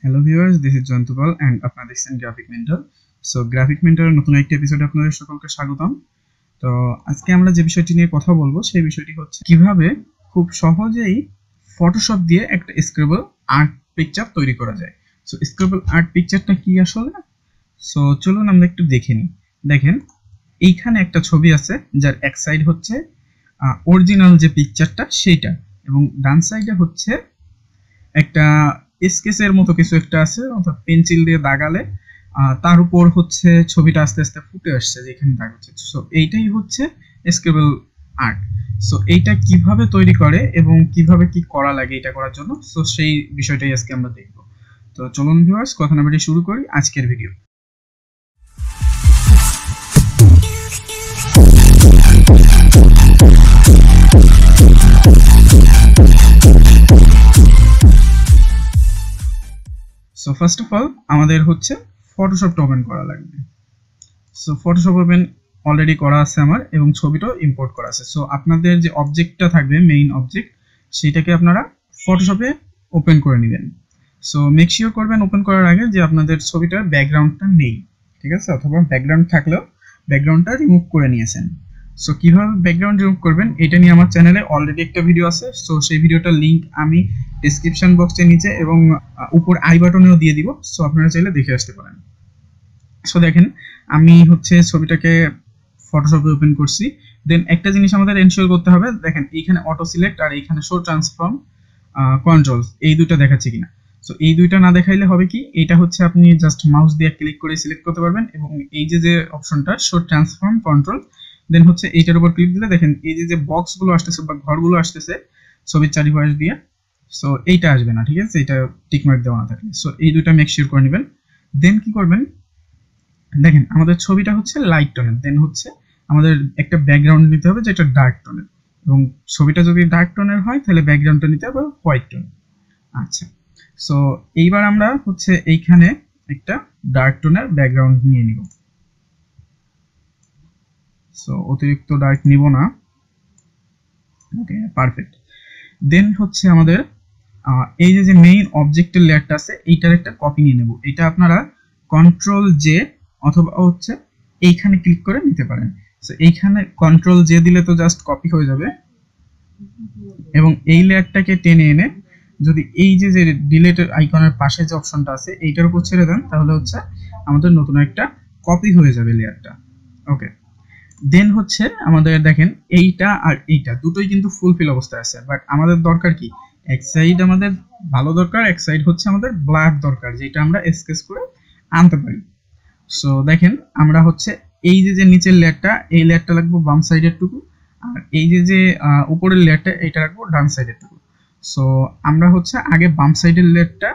Hello viewers, this is Joyanto and আপনারা দেখছেন graphic mentor. So graphic মেন্টরের নতুন একটা এপিসোডে আপনাদের সকলকে স্বাগতম। তো আজকে আমরা যে বিষয়টি নিয়ে কথা বলবো সেই বিষয়টি হচ্ছে কিভাবে খুব সহজেই ফটোশপ দিয়ে একটা স্ক্রিবল আর্ট পিকচার তৈরি করা যায়। সো স্ক্রিবল আর্ট পিকচারটা কি আসলে? সো চলুন আমরা একটু দেখে নিই। দেখেন এইখানে একটা ছবি আছে যার এক সাইড হচ্ছে অরিজিনাল যে পিকচারটা সেইটা, এবং ডান সাইডে হচ্ছে একটা স্কেচের মতো কিছু একটা আছে, অর্থাৎ পেন্সিল দিয়ে দাগালে তার উপর হচ্ছে ছবিটা আস্তে আস্তে ফুটে আসছে যেখানে দাগ হচ্ছে। সো এইটাই হচ্ছে স্ক্রিবল আর্ট। সো এইটা কিভাবে তৈরি করে এবং কিভাবে কি করা লাগে এটা করার জন্য, সো সেই বিষয়টাই আজকে আমরা দেখব। তো চলুন ভিউয়ার্স, কথা না বেরিয়ে শুরু করি আজকের video. So first of all আমাদের হচ্ছে ফটোশপটা ওপেন করা লাগবে। সো ফটোশপ ওপেন অলরেডি করা আছে আমার, এবং ছবিটাও ইম্পোর্ট করা আছে। সো আপনাদের যে অবজেক্টটা থাকবে, মেইন অবজেক্ট, সেটাকে আপনারা ফটোশপে ওপেন করে নেবেন। সো মেক শিওর করবেন ওপেন করার আগে যে আপনাদের ছবিটার ব্যাকগ্রাউন্ডটা নেই, ঠিক আছে? অথবা ব্যাকগ্রাউন্ড থাকলেও ব্যাকগ্রাউন্ডটা রিমুভ করে নিয়েছেন। সো কিভাবে ব্যাকগ্রাউন্ড রিমুভ করবেন এটা নিয়ে আমার চ্যানেলে অলরেডি একটা ভিডিও আছে। সো সেই ভিডিওটার লিংক আমি ডেসক্রিপশন বক্সে নিচে এবং উপর আই বাটনেও দিয়ে দিব। সো আপনারা চাইলে দেখে আসতে পারেন। সো দেখেন আমি হচ্ছে ছবিটাকে ফটোশপে ওপেন করছি। দেন একটা জিনিস আমাদের এনশিওর করতে হবে, দেখেন এইখানে অটো সিলেক্ট আর এইখানে শো ট্রান্সফর্ম কন্ট্রোলস, এই দুটো দেখাচ্ছে কিনা। সো এই দুইটা না দেখাইলে হবে কি, এটা হচ্ছে আপনি জাস্ট মাউস দিয়ে ক্লিক করে সিলেক্ট করতে পারবেন, এবং এই যে অপশনটা শো ট্রান্সফর্ম কন্ট্রোল, দেন হচ্ছে এইটার উপর ক্লিক দিলে দেখেন এই যে বক্সগুলো আসতেছে বা ঘরগুলো আসতেছে ছবির চারিপাশ দিয়ে, সো এইটা আসবে না, ঠিক আছে? এটা টিকমার্ক দেওয়া না থাকলে। সো এই দুইটা মেক শিওর করে নেবেন। দেন কি করবেন, দেখেন আমাদের ছবিটা হচ্ছে লাইট টোনের, দেন হচ্ছে আমাদের একটা ব্যাকগ্রাউন্ড নিতে হবে যেটা ডার্ক টোনের, এবং ছবিটা যদি ডার্ক টোনের হয় তাহলে ব্যাকগ্রাউন্ডটা নিতে হবে হোয়াইট টোন। আচ্ছা, সো এইবার আমরা হচ্ছে এইখানে একটা ডার্ক টোনের ব্যাকগ্রাউন্ড নিয়ে নিব। সো অতিরিক্ত ডার্ক নিব না। ওকে, পারফেক্ট। দেন হচ্ছে আমাদের এই যে মেইন অবজেক্টের লেয়ারটা আছে এইটার একটা কপি নিয়ে নেব। এটা আপনারা কন্ট্রোল জে অথবা হচ্ছে এইখানে ক্লিক করে নিতে পারেন। সো এইখানে কন্ট্রোল জে দিলে তো জাস্ট কপি হয়ে যাবে, এবং এই লেয়ারটাকে টেনে এনে যদি এই যে ডিলিটের আইকনের পাশে যে অপশনটা আছে এইটার উপর ছেড়ে দেন তাহলে হচ্ছে আমাদের নতুন একটা কপি হয়ে যাবে লেয়ারটা। ওকে, দেন হচ্ছে আমাদের দেখেন এইটা আর এইটা দুটোই কিন্তু ফুলফিল অবস্থায় আছে, বাট আমাদের দরকার কি, এক সাইড আমাদের ভালো দরকার, এক সাইড হচ্ছে আমাদের ব্ল্যাক দরকার, যেটা আমরা স্কেচ করে আনতে পারি। সো দেখেন আমরা হচ্ছে এই যে নিচের লেয়ারটা, এই লেয়ারটা রাখবো বাম সাইডের টুকু, আর এই যে উপরের লেয়ারটা এইটা রাখবো ডান সাইডের টুকু। সো আমরা হচ্ছে আগে বাম সাইডের লেয়ারটা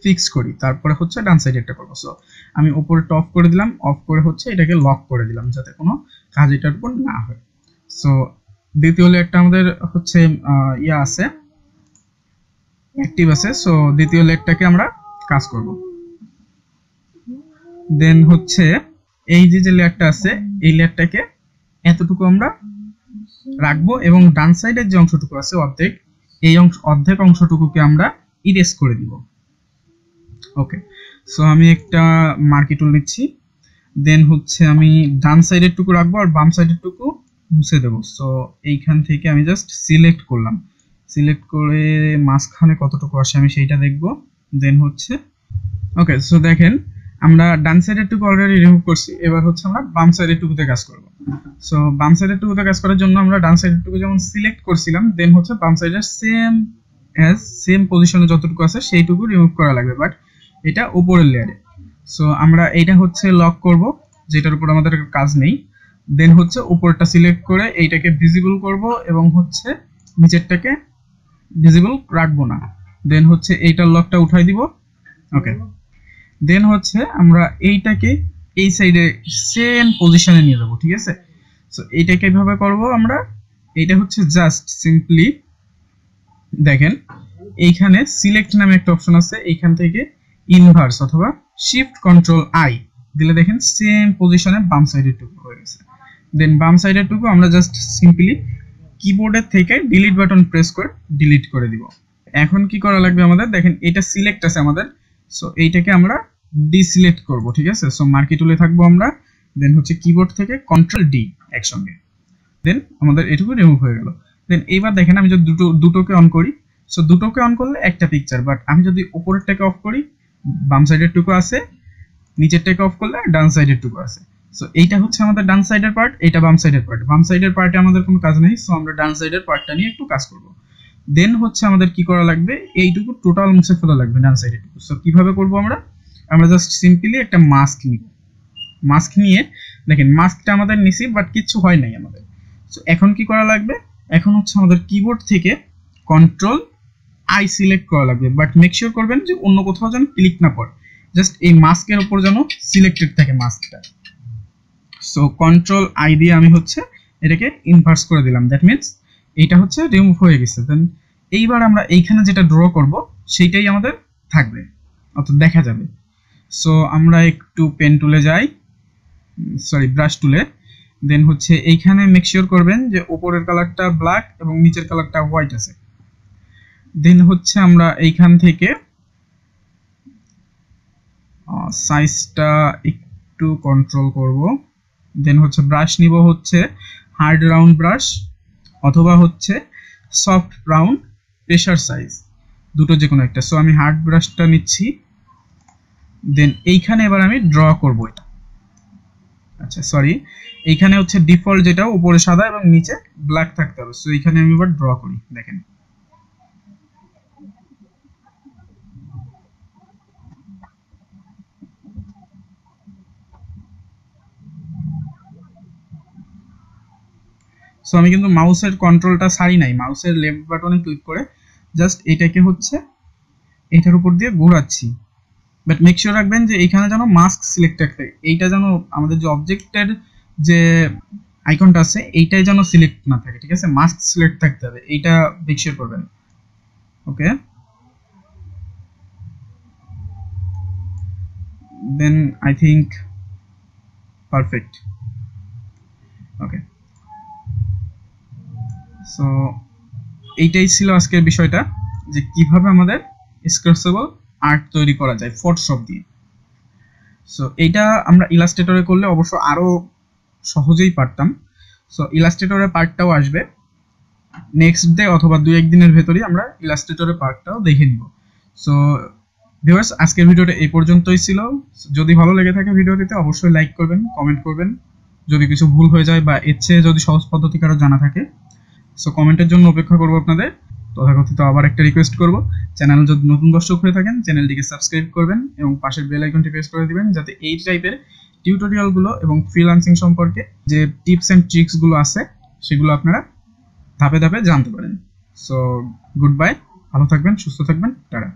ফিক্স করি, তারপরে হচ্ছে ডান সাইডেরটা করবো। সো আমি উপরেরটা অফ করে দিলাম, অফ করে হচ্ছে এটাকে লক করে দিলাম যাতে কোনো কাজ এটার উপর না হয়। সো দ্বিতীয় লেয়ারটা আমাদের হচ্ছে ইয়া আছে, অ্যাক্টিভ আছে। সো দ্বিতীয় লেয়ারটাকে আমরা কাজ করব। দেন হচ্ছে এই যে লেয়ারটা আছে এই লেয়ারটাকে এতটুকু আমরা রাখবো, এবং ডান সাইডের যে অংশটুকু আছে অর্ধেক, এই অর্ধেক অংশটুকুকে আমরা ইরেজ করে দিব। ওকে, সো আমি একটা মার্কি টুল নিচ্ছি, দেন হচ্ছে আমি ডান সাইডের টুকু রাখবো আর বাম সাইডের টুকু মুছে দেবো। সো এইখান থেকে আমি জাস্ট সিলেক্ট করলাম, সিলেক্ট করে মাঝখানে কতটুকু আসে আমি সেইটা দেখবো। দেন হচ্ছে ওকে, সো দেখেন আমরা ডান সাইডের টুকু অলরেডি রিমুভ করছি, এবার হচ্ছে আমরা বাম সাইডের টুকুতে কাজ করব। সো বাম সাইডের টুকুতে কাজ করার জন্য আমরা ডান সাইডের টুকু যেমন সিলেক্ট করছিলাম, দেন হচ্ছে বাম সাইডের সেম পজিশনে যতটুকু আছে সেইটুকু রিমুভ করা লাগবে, বাট এটা উপরের লেয়ারে। সো আমরা এইটা হচ্ছে লক করব যেটার উপর আমাদের কাজ নেই। দেন হচ্ছে উপরটা সিলেক্ট করে এইটাকে ভিজিবল করব, এবং হচ্ছে নিচেরটাকে ভিজিবল রাখবো না। দেন হচ্ছে এইটার লকটা উঠাই দিব। ওকে, দেন হচ্ছে আমরা এইটাকে এই সাইডে সেম পজিশনে নিয়ে যাব, ঠিক আছে? সো এইটাকে কিভাবে করব আমরা, এইটা হচ্ছে জাস্ট সিম্পলি দেখেন এইখানে সিলেক্ট নামে একটা অপশন আছে, এইখান থেকে ইনভার্স অথবা শিফট কন্ট্রোল আই দিলে দেখেন সেম পজিশনে বাম সাইডের টুকু হয়ে গেছে। দেন বাম সাইডের টুকু আমরা জাস্ট সিম্পলি কিবোর্ডের থেকে ডিলিট বাটন প্রেস করে ডিলিট করে দিব। এখন কি করা লাগবে আমাদের, দেখেন এটা সিলেক্ট আছে আমাদের, সো এইটাকে আমরা ডিসিলেক্ট করব, ঠিক আছে। সো মার্কি টুলে থাকবো আমরা, দেন হচ্ছে কিবোর্ড থেকে কন্ট্রোল ডি একসঙ্গে, দেন আমাদের এটুকু রিমুভ হয়ে গেল। দেন এইবার দেখেন আমি যদি দুটোকে অন করি, সো দুটোকে অন করলে একটা পিকচার, বাট আমি যদি উপরেরটাকে অফ করি বাম সাইডের টুকু আছে, নিচেরটাকে অফ করলে ডান সাইডের টুকু আছে। সো এইটা হচ্ছে আমাদের ডান সাইডের পার্ট, এটা বাম সাইডের পার্ট। বাম সাইডের পার্টে আমাদের কোনো কাজ নেই, সো আমরা ডান সাইডের পার্টটা নিয়ে একটু কাজ করব। দেন হচ্ছে আমাদের কি করা লাগবে, এইটুকু টোটাল মুছে ফেলা লাগবে ডান সাইডের টুকু। সো কিভাবে করব আমরা জাস্ট সিম্পলি একটা মাস্ক নিব। মাস্ক নিয়ে দেখেন মাস্কটা আমাদের নিছি, বাট কিচ্ছু হয় নাই আমাদের। সো এখন কি করা লাগবে, এখন হচ্ছে আমাদের কিবোর্ড থেকে কন্ট্রোল আই সিলেক্ট করা লাগবে, বাট মেক শিওর করবেন যে অন্য কোথাও যেন ক্লিক না পড়ে, জাস্ট এই মাস্কের উপর যেন সিলেক্টেড থাকে মাস্কটা। সো কন্ট্রোল আই দিয়ে আমি হচ্ছে এটাকে ইনভার্স করে দিলাম, দ্যাট মিনস এইটা হচ্ছে রিমুভ হয়ে গেছে। দেন এইবার আমরা এইখানে যেটা ড্র করব সেইটাই আমাদের থাকবে, অর্থাৎ দেখা যাবে। সো আমরা একটু পেন টুলে যাই, সরি ব্রাশ টুলে, দেন হচ্ছে এইখানে মেক শিওর করবেন যে উপরের কালারটা ব্ল্যাক এবং নিচের কালারটা হোয়াইট আছে। দেন হচ্ছে আমরা এইখান থেকে সাইজটা একটু কন্ট্রোল করব। দেন হচ্ছে ব্রাশ নিব হচ্ছে হার্ড রাউন্ড ব্রাশ অথবা হচ্ছে সফট রাউন্ড প্রেসার সাইজ, দুটো যে কোনো একটা। সো আমি হার্ড ব্রাশটা নিচ্ছি। দেন এইখানে এবার আমি ড্র করব এটা, আচ্ছা সরি, এইখানে হচ্ছে ডিফল্ট যেটা উপরে সাদা এবং নিচে ব্ল্যাক থাকতে হবে। সো এইখানে আমি এবার ড্র করি, দেখেন সো আমি কিন্তু মাউসের কন্ট্রোলটা ছাড়ি নাই, মাউসের লেফট বাটনে ক্লিক করে জাস্ট এটাকে হচ্ছে এটার উপর দিয়ে ঘোরাচ্ছি, বাট মেক শিওর রাখবেন যে এইখানে যেন মাস্ক সিলেক্ট থাকে, এইটা যেন আমাদের যে অবজেক্টের যে আইকনটা আছে এইটাই যেন সিলেক্ট না থাকে, ঠিক আছে, মাস্ক সিলেক্ট থাকতে হবে, এইটা মেক শিওর করবেন। Okay, then I think perfect. Okay, so এইটাই ছিল আজকের বিষয়টা, যে কিভাবে আমাদের স্ক্র্যাচেবল আর্ট তৈরি করা যায় ফটোশপ দিয়ে। সো এইটা আমরা ইলাস্ট্রেটরে করলে অবশ্য আরো সহজেই পারতাম। সো ইলাস্ট্রেটরের পার্টটাও আসবে নেক্সট ডে অথবা 2-1 দিনের ভেতরেই আমরা ইলাস্ট্রেটরের পার্টটাও দেখে নিব। সো ভিউয়ার্স, আজকের ভিডিওটা এই পর্যন্তই ছিল। যদি ভালো লেগে থাকে ভিডিওটিতে অবশ্যই লাইক করবেন, কমেন্ট করবেন, যদি কিছু ভুল হয়ে যায় বা এর চেয়ে যদি সহজ পদ্ধতি কারো জানা থাকে সো কমেন্টের জন্য অপেক্ষা করব আপনাদের। তথাকথিত আবার একটা রিকোয়েস্ট করব, চ্যানেল যদি নতুন দর্শক হয়ে থাকেন চ্যানেলটিকে সাবস্ক্রাইব করবেন এবং পাশের বেল আইকনটি প্রেস করে দিবেন, যাতে এই টাইপের টিউটোরিয়ালগুলো এবং ফ্রিল্যান্সিং সম্পর্কে যে টিপস এন্ড ট্রিক্সগুলো আছে সেগুলো আপনারা ধাপে ধাপে জানতে পারেন। সো গুড বাই, ভালো থাকবেন, সুস্থ থাকবেন, টাটা।